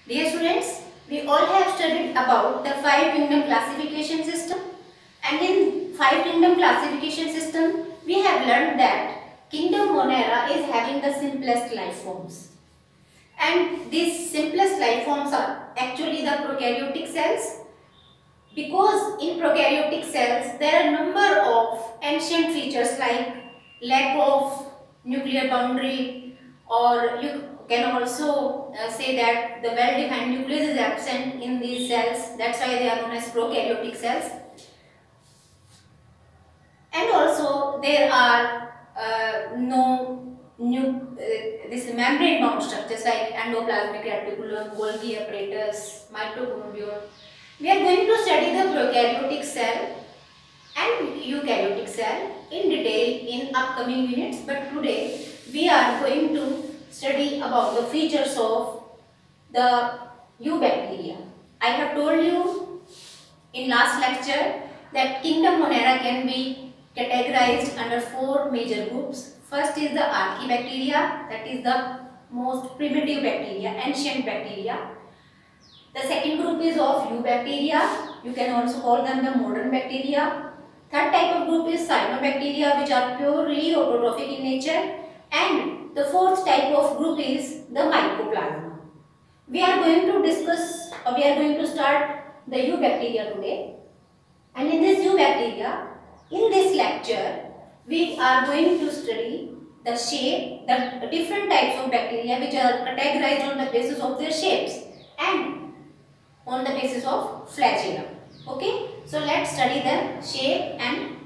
Dear students, we all have studied about the five kingdom classification system, and in five kingdom classification system we have learned that kingdom Monera is having the simplest life forms, and these simplest life forms are actually the prokaryotic cells, because in prokaryotic cells there are a number of ancient features like lack of nuclear boundary, or you can also say that the well-defined nucleus is absent in these cells. That's why they are known as prokaryotic cells. And also there are this membrane bound structures like endoplasmic reticulum, Golgi apparatus, mitochondrion. We are going to study the prokaryotic cell and eukaryotic cell in detail in upcoming units, but today we are going to study about the features of the eubacteria. I have told you in last lecture that kingdom Monera can be categorized under four major groups. First is the archaebacteria, that is the most primitive bacteria, ancient bacteria. The second group is of eubacteria. You can also call them the modern bacteria. Third type of group is cyanobacteria, which are purely autotrophic in nature. And the fourth type of group is the mycoplasma. We are going to start the eubacteria today. And in this eubacteria, in this lecture, we are going to study the shape, the different types of bacteria which are categorized on the basis of their shapes and on the basis of flagellum. Okay, so let's study the shape and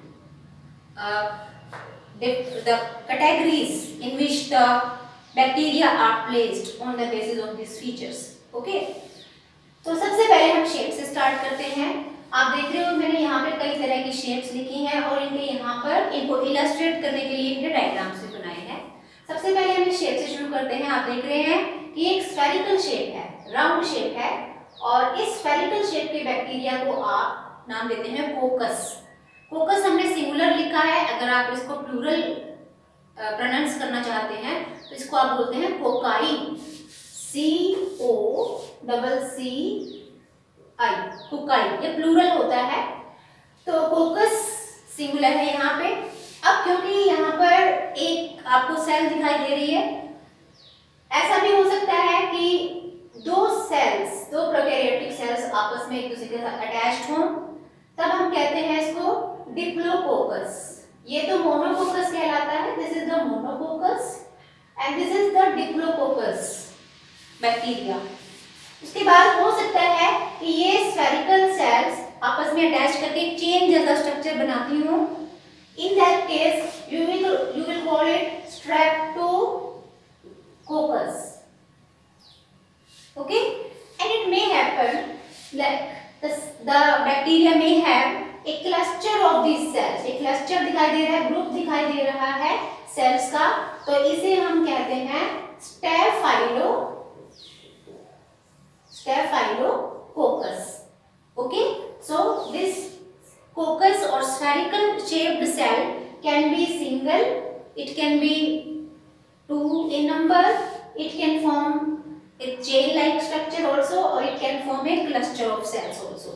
the categories in which the bacteria are placed on the basis of these features. Okay, तो सबसे पहले हम shape से start करते हैं. आप देख रहे हो मैंने यहाँ पे कई तरह की शेप्स लिखी हैं और इनके यहाँ पर इनको इलस्ट्रेट करने के लिए इनके डायग्राम्स भी बनाए हैं. सबसे पहले हम इस शेप से शुरू करते हैं. आप देख रहे हैं कि एक स्फेरिकल शेप है, राउंड शेप है, और इस स्फेरिकल शेप के बैक्टीरिया को आप नाम देते हैं कोकस. कोकस हमने सिंगुलर लिखा है. अगर आप इसको प्लूरल प्रोनाउंस करना चाहते हैं तो इसको आप बोलते हैं कोकाई, COCCI, कोकाई. ये प्लूरल होता है. तो कोकस सिंगुलर है यहाँ पे. अब क्योंकि यहाँ पर एक आपको सेल दिखाई दे रही है, ऐसा भी हो सकता है कि दो प्रोकैरियोटिक सेल्स आपस में एक दूसरे के साथ अटैच्ड हों, तब हम कहते हैं इसको डिप्लोकोकस. ये तो मोनोकोकस कहलाता है. This is the monococcus and this is the diplococcus bacteria. उसके बाद हो सकता है कि ये स्फेरिकल सेल्स आपस में अटैच करके एक चेन जैसा स्ट्रक्चर बनाती हो. In that case you will call it Streptococcus. Okay, and it may happen like the bacteria may have a cluster of these cells. एक क्लस्टर दिखाई दे रहा है, ग्रुप दिखाई दे रहा है सेल्स का, तो इसे हम कहते हैं staphylococcus. Okay, so this coccus or spherical shaped cell can be single, it can be two in number, it can form a chain-like structure also, or it can form a cluster of cells also.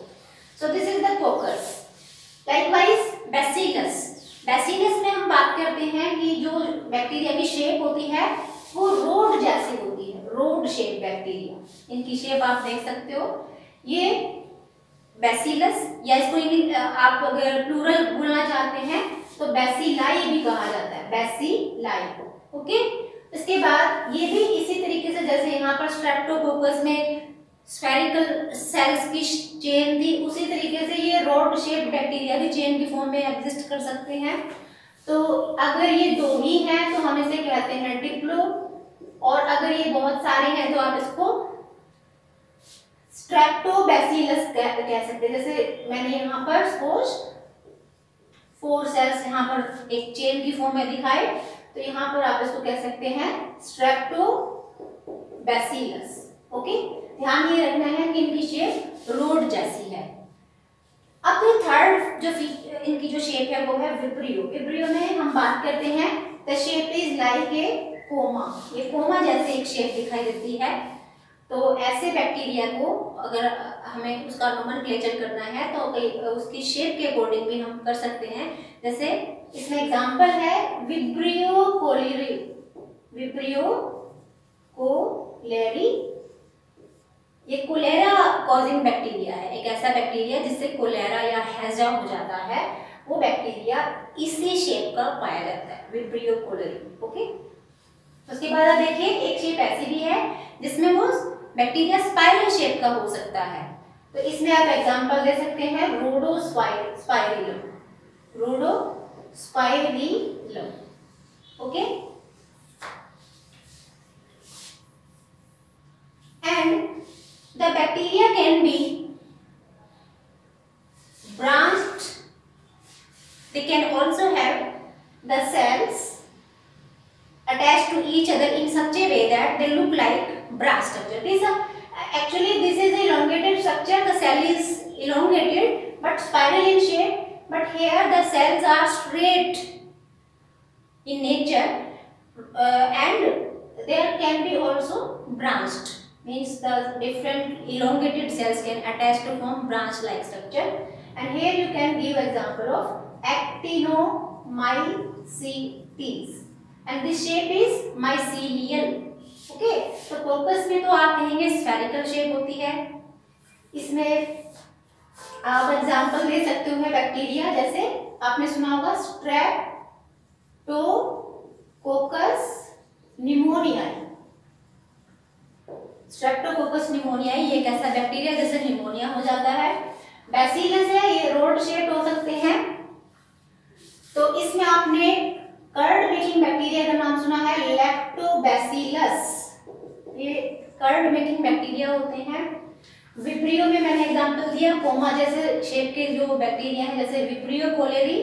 So this is the coccus. Likewise, bacillus. Bacillus में हम बात करते हैं कि जो bacteria की shape होती है वो रोड जैसी होती है, रोड शेप बैक्टीरिया. इनकी शेप आप देख सकते हो. ये बैसिलस, या इसको आप अगर प्लूरल बोलना चाहते हैं तो बैसिलाई भी कहा जाता है, बैसिलाई को. ओके, इसके बाद ये भी इसी तरीके से जैसे यहाँ पर स्ट्रेप्टोकोकस में स्फेरिकल सेल्स की चेन थी, उसी तरीके से ये रॉड शेप बैक्टीरिया भी चेन की फॉर्म में एग्जिस्ट कर सकते हैं. तो अगर ये दो ही हैं तो हम इसे कहते हैं डिप्लो, और अगर ये बहुत सारे हैं तो आप इसको स्ट्रेप्टोबैसिलस कह सकते हैं. जैसे मैंने यहाँ पर सपोज 4 सेल्स यहाँ पर एक चेन की फॉर्म में दिखाए, तो यहाँ पर आप इसको कह सकते हैं स्ट्रेप्टोबैसिलस. ओके, ध्यान ये रखना है कि इनकी शेप रोड जैसी है. अब तो थर्ड जो इनकी जो शेप है वो है विब्रियो. विब्रियो में हम बात करते हैं the shape is like a comma. ये कोमा जैसे एक शेप दिखाई देती है. तो ऐसे बैक्टीरिया को अगर हमें उसका नोमेनक्लेचर करना है तो उसकी शेप के अकॉर्डिंग भी हम कर सकते हैं। जैसे इसमें एग्जांपल है विब्रियो कोलेरी, विब्रियो कोलेरी, ये कोलेरा कॉजिंग बैक्टीरिया है, एक ऐसा बैक्टीरिया जिससे कोलेरा या हैजा हो जाता है, वो बैक्टीरिया इसी शेप का पाया जाता है, विब्रियो कोलेरी। ओके, उसके बाद आप देखिए एक शेप ऐसी भी है जिसमें वो बैक्टीरिया स्पाइरल शेप का हो सकता है, तो इसमें आप एग्जांपल दे सकते हैं Rhodospirillum, Rhodospirillum. Okay, and the bacteria can be branched, they can also have the cells attached to each other in such a way that they look like branch structure. Actually this is a elongated structure, the cell is elongated but spiral in shape, but here the cells are straight in nature, and there can be also branched, means the different elongated cells can attach to form branch like structure. And here you can give example of actinomycetes and this shape is mycelial. Okay, तो कोकस में तो आप कहेंगे spherical shape होती है, इसमें आप example दे सकते हो बैक्टीरिया, जैसे आपने सुना होगा स्ट्रेप्टोकोकस निमोनियाई, स्ट्रेप्टोकोकस निमोनियाई ये एक ऐसा बैक्टीरिया जैसे निमोनिया हो जाता है। बैसिलस है, ये रोड शेप हो सकते हैं, तो इसमें आपने कर्ड मेकिंग बैक्टीरिया का नाम सुना है लैक्टोबैसिलस, ये कर्ड मेकिंग बैक्टीरिया होते हैं। विब्रियो में मैंने एग्जांपल दिया कोमा जैसे शेप के जो बैक्टीरिया हैं, जैसे विब्रियो कोलेरी,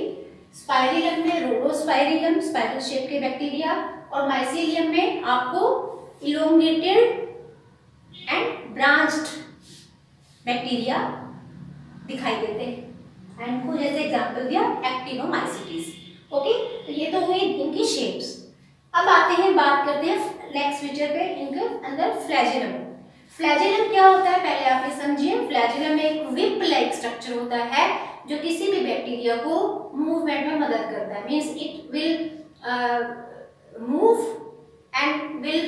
स्पाइरिलम में रोडोस्पाइरिलम स्पाइरल शेप के बैक्टीरिया, और माइसीलियम में आपको इलोंगेटेड एंड ब्रांच्ड बैक्टीरिया दिखाई देते हैं, एंड को जैसे एग्जांपल दिया एक्टिनोमाइसीटीज। ओके, तो ये तो हुई इनकी शेप्स। अब आते हैं, बात करते हैं नेक्स्ट फीचर पे, इनके अंदर फ्लैजिलम। फ्लैजिलम क्या होता है पहले आप ये समझिए। फ्लैजिलम में एक विप लाइक स्ट्रक्चर होता है जो किसी भी बैक्टीरिया को मूवमेंट में मदद करता है, means it will move and will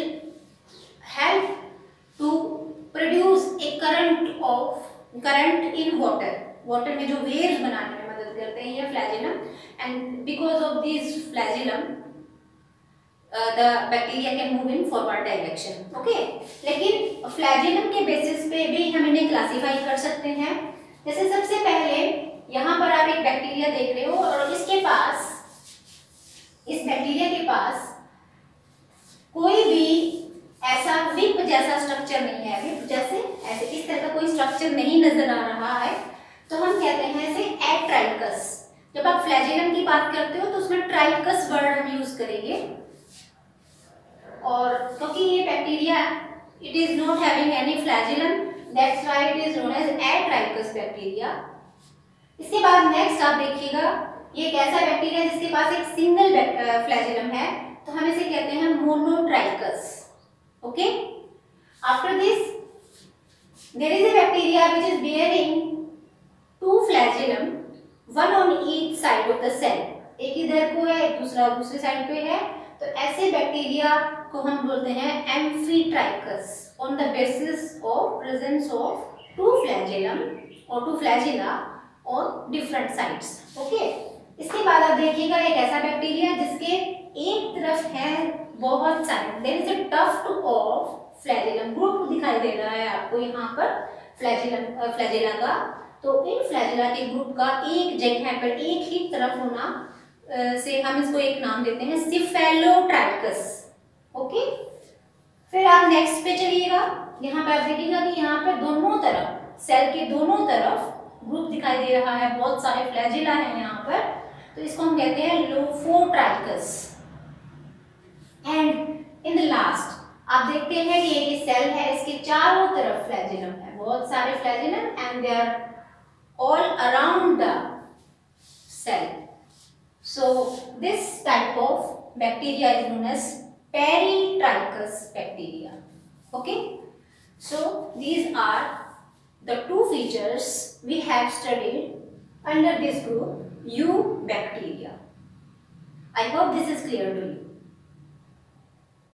help to produce a current in water में जो वेव्स बनाने में मदद करते हैं ये flagellum, and because of this flagellum the bacteria can move in forward direction. Okay, लेकिन फ्लैजिलम के बेसिस पे भी हम इन्हें क्लासिफाई कर सकते हैं। जैसे सबसे पहले यहाँ पर आप एक बैक्टीरिया देख रहे हो और इसके पास, इस बैक्टीरिया के पास कोई भी ऐसा विप जैसा स्ट्रक्चर नहीं है, विप जैसे ऐसे इस तरह का कोई स्ट्रक्चर नहीं नजर आ रहा है, तो हम कहते हैं इसे एट्राइकस। जब आप फ्लैजिलम की बात करते हो तो उसमें ट्राइकस वर्ड हम यूज करेंगे, और क्योंकि ये bacteria it is not having any flagellum, that's why it is known as atrichous bacteria. इसके बाद नेक्स्ट आप देखिएगा, ये एक ऐसा बैक्टीरिया जिसके पास एक सिंगल फ्लैजिलम है, तो हम इसे कहते हैं monotrichous. Okay, after this there is a bacteria which is bearing two flagellum, one on each side of the cell, एक इधर को है एक दूसरा दूसरी साइड पे है, तो ऐसे बैक्टीरिया को हम बोलते हैं amphitrichous on the basis of presence of two flagellum और two flagella on different sides. Okay, इसके बाद आप देखिएगा एक ऐसा बैक्टीरिया जिसके एक तरफ है बहुत सारे, there is a tuft of flagellum, group दिखाई दे रहा है आपको यहाँ पर फ्लैजिला का, तो इन फ्लैजिला के ग्रुप का एक जगह पर एक ही तरफ होना से हम इसको एक नाम देते हैं सिफेलोट्राइकस। ओके, फिर आप नेक्स्ट पे चलिएगा, यहाँ पे आप देखिएगा कि यहाँ पे दोनों तरफ सेल के दोनों तरफ ग्रुप दिखाई दे रहा है, बहुत सारे फ्लैजिला हैं यहाँ पर, तो इसको हम कहते हैं lophotrichous. And in the last आप देखते हैं कि ये सेल है, इसके चारों तरफ फ्लैजिलम है, बहुत सारे flagellum, and they are all around the cell. So this type of bacteria is known as peritrichous bacteria. Okay, so these are the two features we have studied under this group, eubacteria. I hope this is clear to you.